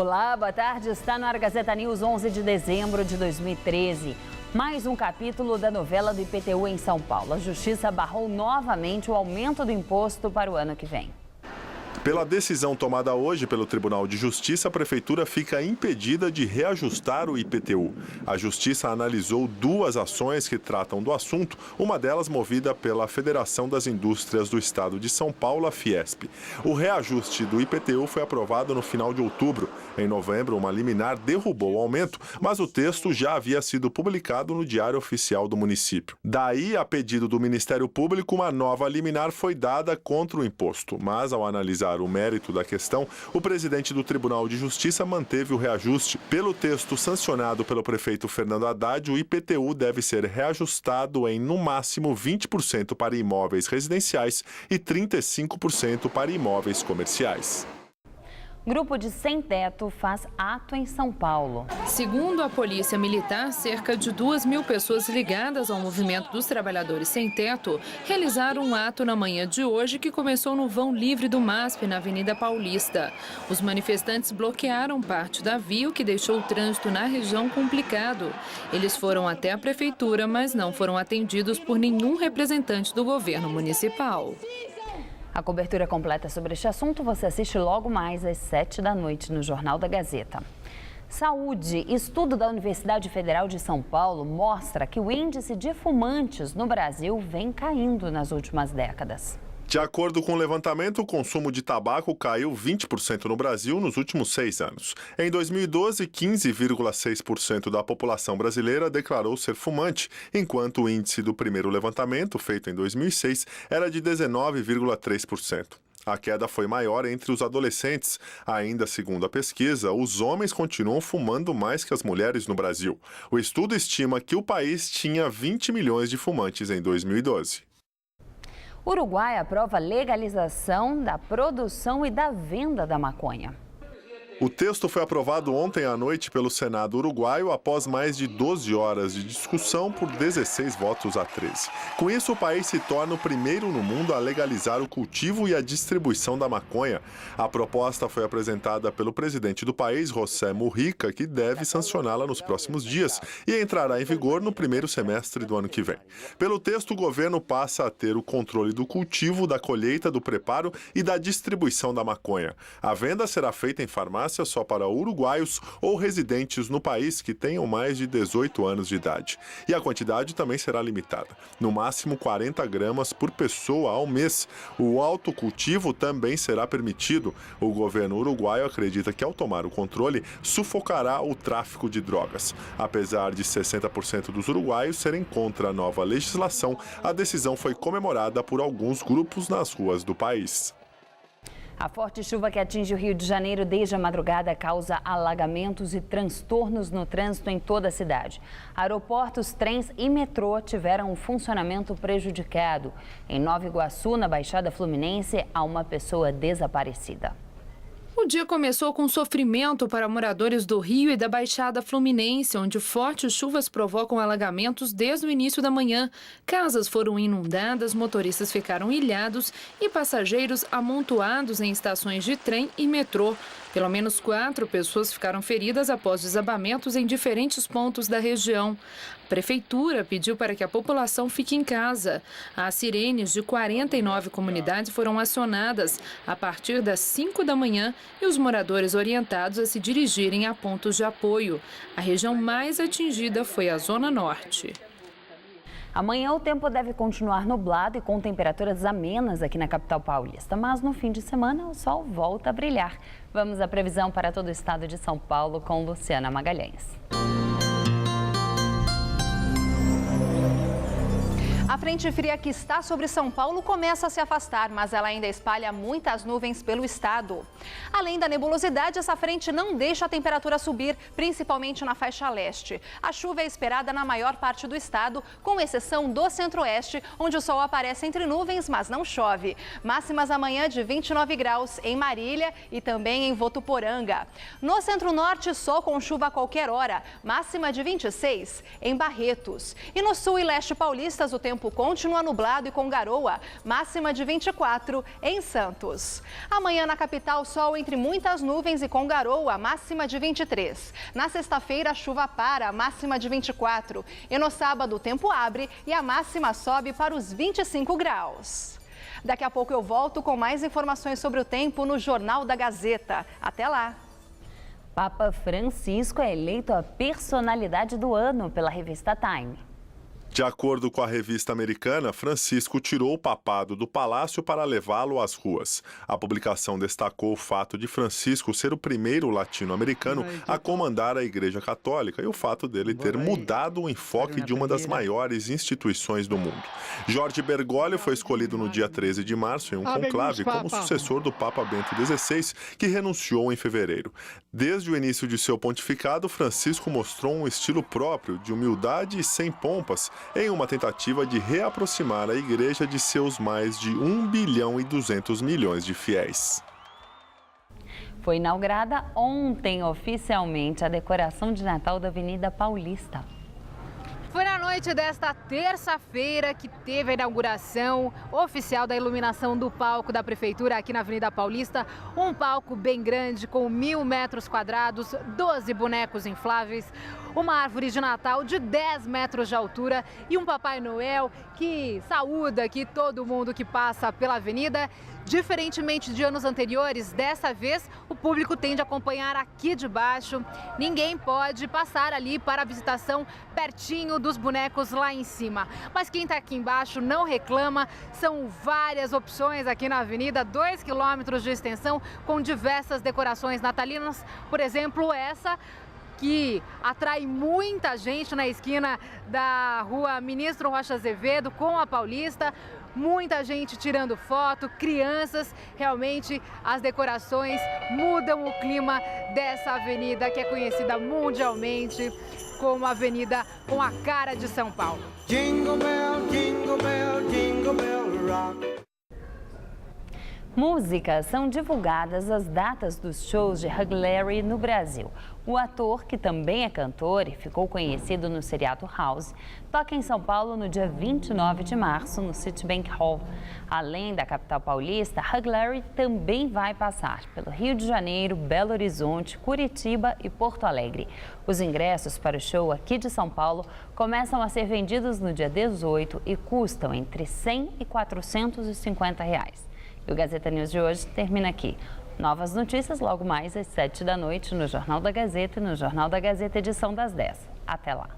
Olá, boa tarde. Está na Gazeta News, 11 de dezembro de 2013. Mais um capítulo da novela do IPTU em São Paulo. A Justiça barrou novamente o aumento do imposto para o ano que vem. Pela decisão tomada hoje pelo Tribunal de Justiça, a Prefeitura fica impedida de reajustar o IPTU. A Justiça analisou duas ações que tratam do assunto, uma delas movida pela Federação das Indústrias do Estado de São Paulo, a Fiesp. O reajuste do IPTU foi aprovado no final de outubro. Em novembro, uma liminar derrubou o aumento, mas o texto já havia sido publicado no Diário Oficial do município. Daí, a pedido do Ministério Público, uma nova liminar foi dada contra o imposto, mas ao analisar o mérito da questão, o presidente do Tribunal de Justiça manteve o reajuste. Pelo texto sancionado pelo prefeito Fernando Haddad, o IPTU deve ser reajustado em, no máximo, 20% para imóveis residenciais e 35% para imóveis comerciais. Grupo de sem-teto faz ato em São Paulo. Segundo a Polícia Militar, cerca de 2.000 pessoas ligadas ao movimento dos trabalhadores sem-teto realizaram um ato na manhã de hoje que começou no vão livre do MASP, na Avenida Paulista. Os manifestantes bloquearam parte da via, o que deixou o trânsito na região complicado. Eles foram até a prefeitura, mas não foram atendidos por nenhum representante do governo municipal. A cobertura completa sobre este assunto você assiste logo mais às 7 da noite no Jornal da Gazeta. Saúde. Estudo da Universidade Federal de São Paulo mostra que o índice de fumantes no Brasil vem caindo nas últimas décadas. De acordo com o levantamento, o consumo de tabaco caiu 20% no Brasil nos últimos 6 anos. Em 2012, 15,6% da população brasileira declarou ser fumante, enquanto o índice do primeiro levantamento, feito em 2006, era de 19,3%. A queda foi maior entre os adolescentes. Ainda segundo a pesquisa, os homens continuam fumando mais que as mulheres no Brasil. O estudo estima que o país tinha 20 milhões de fumantes em 2012. O Uruguai aprova a legalização da produção e da venda da maconha. O texto foi aprovado ontem à noite pelo Senado uruguaio após mais de 12 horas de discussão por 16 votos a 13. Com isso, o país se torna o primeiro no mundo a legalizar o cultivo e a distribuição da maconha. A proposta foi apresentada pelo presidente do país, José Mujica, que deve sancioná-la nos próximos dias e entrará em vigor no primeiro semestre do ano que vem. Pelo texto, o governo passa a ter o controle do cultivo, da colheita, do preparo e da distribuição da maconha. A venda será feita em farmácias só para uruguaios ou residentes no país que tenham mais de 18 anos de idade. E a quantidade também será limitada, no máximo 40 gramas por pessoa ao mês. O autocultivo também será permitido. O governo uruguaio acredita que, ao tomar o controle, sufocará o tráfico de drogas. Apesar de 60% dos uruguaios serem contra a nova legislação, a decisão foi comemorada por alguns grupos nas ruas do país. A forte chuva que atinge o Rio de Janeiro desde a madrugada causa alagamentos e transtornos no trânsito em toda a cidade. Aeroportos, trens e metrô tiveram um funcionamento prejudicado. Em Nova Iguaçu, na Baixada Fluminense, há uma pessoa desaparecida. O dia começou com sofrimento para moradores do Rio e da Baixada Fluminense, onde fortes chuvas provocam alagamentos desde o início da manhã. Casas foram inundadas, motoristas ficaram ilhados e passageiros amontoados em estações de trem e metrô. Pelo menos 4 pessoas ficaram feridas após desabamentos em diferentes pontos da região. A prefeitura pediu para que a população fique em casa. As sirenes de 49 comunidades foram acionadas a partir das 5 da manhã e os moradores orientados a se dirigirem a pontos de apoio. A região mais atingida foi a Zona Norte. Amanhã o tempo deve continuar nublado e com temperaturas amenas aqui na capital paulista, mas no fim de semana o sol volta a brilhar. Vamos à previsão para todo o estado de São Paulo com Luciana Magalhães. A frente fria que está sobre São Paulo começa a se afastar, mas ela ainda espalha muitas nuvens pelo estado. Além da nebulosidade, essa frente não deixa a temperatura subir, principalmente na faixa leste. A chuva é esperada na maior parte do estado, com exceção do centro-oeste, onde o sol aparece entre nuvens, mas não chove. Máximas amanhã de 29 graus em Marília e também em Votuporanga. No centro-norte, sol com chuva a qualquer hora, máxima de 26 em Barretos. E no sul e leste paulistas, o tempo tempo continua nublado e com garoa, máxima de 24 em Santos. Amanhã na capital, sol entre muitas nuvens e com garoa, máxima de 23. Na sexta-feira, a chuva para, máxima de 24. E no sábado, o tempo abre e a máxima sobe para os 25 graus. Daqui a pouco eu volto com mais informações sobre o tempo no Jornal da Gazeta. Até lá! Papa Francisco é eleito a personalidade do ano pela revista Time. De acordo com a revista americana, Francisco tirou o papado do palácio para levá-lo às ruas. A publicação destacou o fato de Francisco ser o primeiro latino-americano a comandar a Igreja Católica e o fato dele ter mudado o enfoque de uma das maiores instituições do mundo. Jorge Bergoglio foi escolhido no dia 13 de março em um conclave como sucessor do Papa Bento XVI, que renunciou em fevereiro. Desde o início de seu pontificado, Francisco mostrou um estilo próprio de humildade e sem pompas, em uma tentativa de reaproximar a igreja de seus mais de 1 bilhão e 200 milhões de fiéis. Foi inaugurada ontem oficialmente a decoração de Natal da Avenida Paulista. Foi na noite desta terça-feira que teve a inauguração oficial da iluminação do palco da Prefeitura aqui na Avenida Paulista. Um palco bem grande, com 1.000 metros quadrados, 12 bonecos infláveis, uma árvore de Natal de 10 metros de altura e um Papai Noel que saúda aqui todo mundo que passa pela avenida. Diferentemente de anos anteriores, dessa vez o público tende a acompanhar aqui de baixo. Ninguém pode passar ali para a visitação pertinho dos bonecos lá em cima. Mas quem está aqui embaixo não reclama, são várias opções aqui na avenida, 2 quilômetros de extensão com diversas decorações natalinas. Por exemplo, essa que atrai muita gente na esquina da rua Ministro Rocha Azevedo com a Paulista. Muita gente tirando foto, crianças. Realmente as decorações mudam o clima dessa avenida que é conhecida mundialmente como a avenida com a cara de São Paulo. Jingle bell, jingle bell, jingle bell rock. Músicas são divulgadas as datas dos shows de Hugh Laurie no Brasil. O ator, que também é cantor e ficou conhecido no seriado House, toca em São Paulo no dia 29 de março, no Citibank Hall. Além da capital paulista, Hugh Laurie também vai passar pelo Rio de Janeiro, Belo Horizonte, Curitiba e Porto Alegre. Os ingressos para o show aqui de São Paulo começam a ser vendidos no dia 18 e custam entre R$ 100 e R$ 450. E o Gazeta News de hoje termina aqui. Novas notícias logo mais às 7 da noite no Jornal da Gazeta e no Jornal da Gazeta edição das 10. Até lá.